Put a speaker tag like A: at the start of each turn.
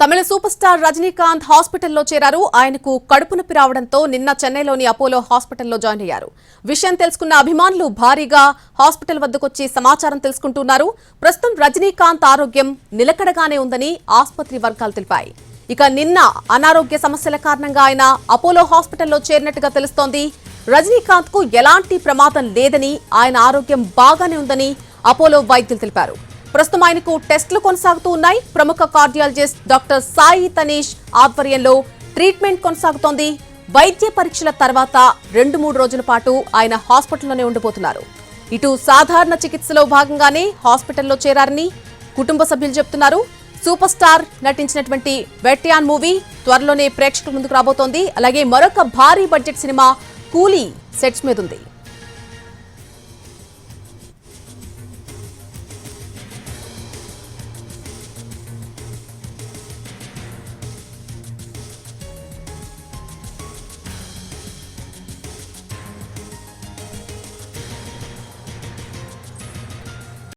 A: తమిళ super star Rajinikanth హాస్పిటల్లో చేరారు. ఆయనకు కడుపు నొప్పి రావడంతో నిన్న చెన్నైలోని అపోలో హాస్పిటల్లో జాయిన్ అయ్యారు. విషయం తెలుసుకున్న అభిమానులు భారీగా హాస్పిటల్ వద్దకొచ్చి సమాచారం తెలుసుకుంటున్నారు. ప్రస్తుతం రజనీకాంత్ ఆరోగ్యం నిలకడగానే ఉందని ఆసుపత్రి వర్గాలు తెలిపాయి. ఇక నిన్న అనారోగ్య సమస్యల కారణంగా ఆయన అపోలో హాస్పిటల్లో చేరినట్టుగా తెలుస్తోంది. రజనీకాంత్ కు ఎలాంటి ప్రమాదం లేదని, ఆయన ఆరోగ్యం బాగానే ఉందని అపోలో వైద్యులు తెలిపారు. ప్రస్తుతం ఆయనకు టెస్టులు కొనసాగుతూ ఉన్నాయి. ప్రముఖ కార్డియాలజిస్ట్ డాక్టర్ సాయి తనీష్ ఆధ్వర్యంలో ట్రీట్మెంట్ కొనసాగుతోంది. వైద్య పరీక్షల తర్వాత 2-3 రోజుల పాటు ఆయన హాస్పిటల్లోనే ఉండిపోతున్నారు. ఇటు సాధారణ చికిత్సలో భాగంగానే హాస్పిటల్లో చేరారని కుటుంబ సభ్యులు చెబుతున్నారు. సూపర్ స్టార్ నటించినటువంటి వెట్యాన్ మూవీ త్వరలోనే ప్రేక్షకుల ముందుకు రాబోతోంది. అలాగే మరొక భారీ బడ్జెట్ సినిమా కూలీ సెట్స్ మీద ఉంది.